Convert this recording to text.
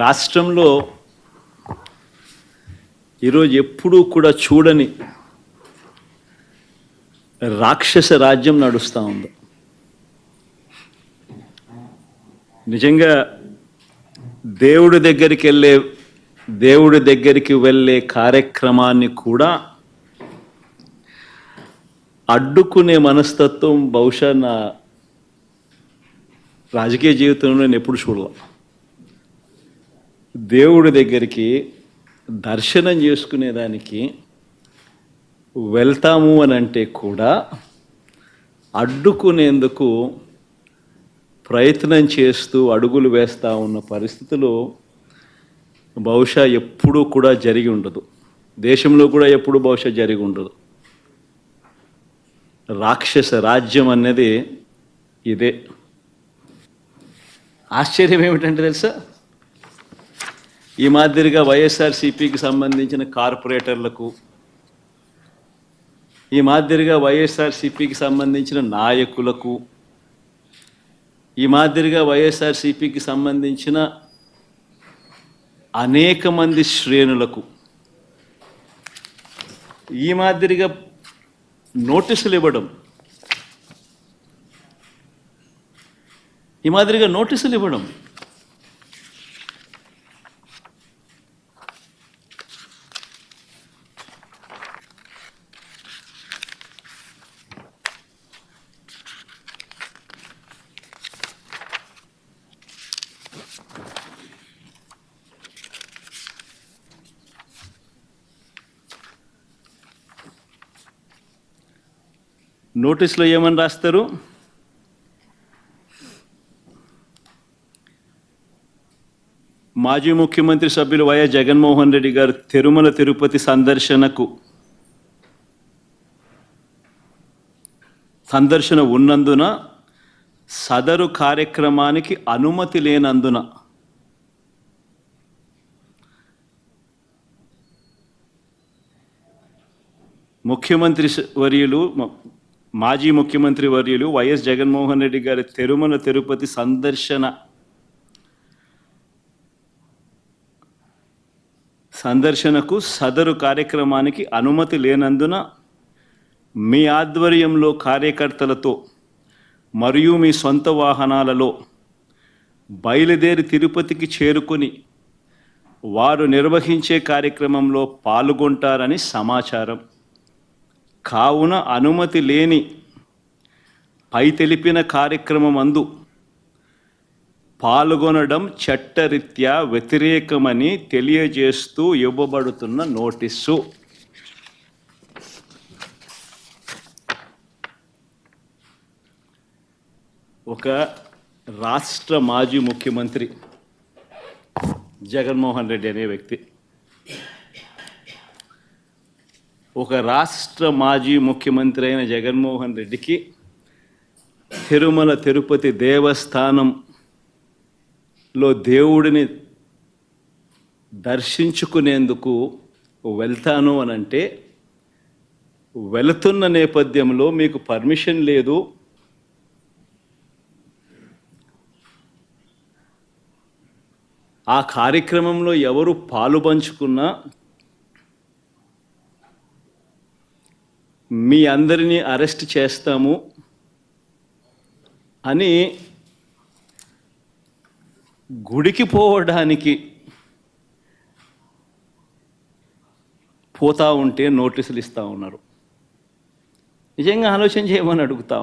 రాష్ట్రంలో ఈరోజు ఎప్పుడూ కూడా చూడని రాక్షస రాజ్యం నడుస్తూ ఉంది. నిజంగా దేవుడి దగ్గరికి వెళ్ళే కార్యక్రమాన్ని కూడా అడ్డుకునే మనస్తత్వం బహుశా నా రాజకీయ జీవితంలో నేను ఎప్పుడు చూడలే. దేవుడి దగ్గరికి దర్శనం చేసుకునేదానికి వెళ్తాము అని అంటే కూడా అడ్డుకునేందుకు ప్రయత్నం చేస్తూ అడుగులు వేస్తూ ఉన్న పరిస్థితులు బహుశా ఎప్పుడూ కూడా జరిగి ఉండదు. దేశంలో కూడా ఎప్పుడు బహుశా జరిగి ఉండదు. రాక్షస రాజ్యం అనేది ఇదే. ఆశ్చర్యం ఏమిటంటే తెలుసా, ఈ మాదిరిగా వైఎస్ఆర్సీపీకి సంబంధించిన కార్పొరేటర్లకు, ఈ మాదిరిగా వైఎస్ఆర్సీపీకి సంబంధించిన నాయకులకు, ఈ మాదిరిగా వైఎస్ఆర్సీపీకి సంబంధించిన అనేక మంది శ్రేణులకు ఈ మాదిరిగా నోటీసులు ఇవ్వడం, నోటీసులో ఏమని రాస్తారు, మాజీ ముఖ్యమంత్రి సభ్యులు వైఎస్ జగన్మోహన్ రెడ్డి గారు తిరుమల తిరుపతి సందర్శన ఉన్నందున సదరు కార్యక్రమానికి అనుమతి లేనందున మాజీ ముఖ్యమంత్రి వర్యులు వైఎస్ జగన్మోహన్ రెడ్డి గారి తిరుమల తిరుపతి సందర్శనకు సదరు కార్యక్రమానికి అనుమతి లేనందున మీ ఆధ్వర్యంలో కార్యకర్తలతో మరియు మీ సొంత వాహనాలలో బయలుదేరి తిరుపతికి చేరుకుని వారు నిర్వహించే కార్యక్రమంలో పాల్గొంటారని సమాచారం. కావున అనుమతి లేని పై తెలిపిన కార్యక్రమమందు పాల్గొనడం చట్టరీత్యా వ్యతిరేకమని తెలియజేస్తూ ఇవ్వబడుతున్న నోటీసు. ఒక రాష్ట్ర మాజీ ముఖ్యమంత్రి జగన్మోహన్ రెడ్డి అనే వ్యక్తి, ఒక రాష్ట్ర మాజీ ముఖ్యమంత్రి అయిన జగన్మోహన్ రెడ్డికి తిరుమల తిరుపతి దేవస్థానంలో దేవుడిని దర్శించుకునేందుకు వెళ్తాను అనంటే, వెళుతున్న నేపథ్యంలో మీకు పర్మిషన్ లేదు, ఆ కార్యక్రమంలో ఎవరు పాలుపంచుకున్నా మీ అందరినీ అరెస్ట్ చేస్తాము అని గుడికి పోవడానికి పోతా ఉంటే నోటీసులు ఇస్తూ ఉన్నారు. నిజంగా ఆలోచన చేయమని అడుగుతా.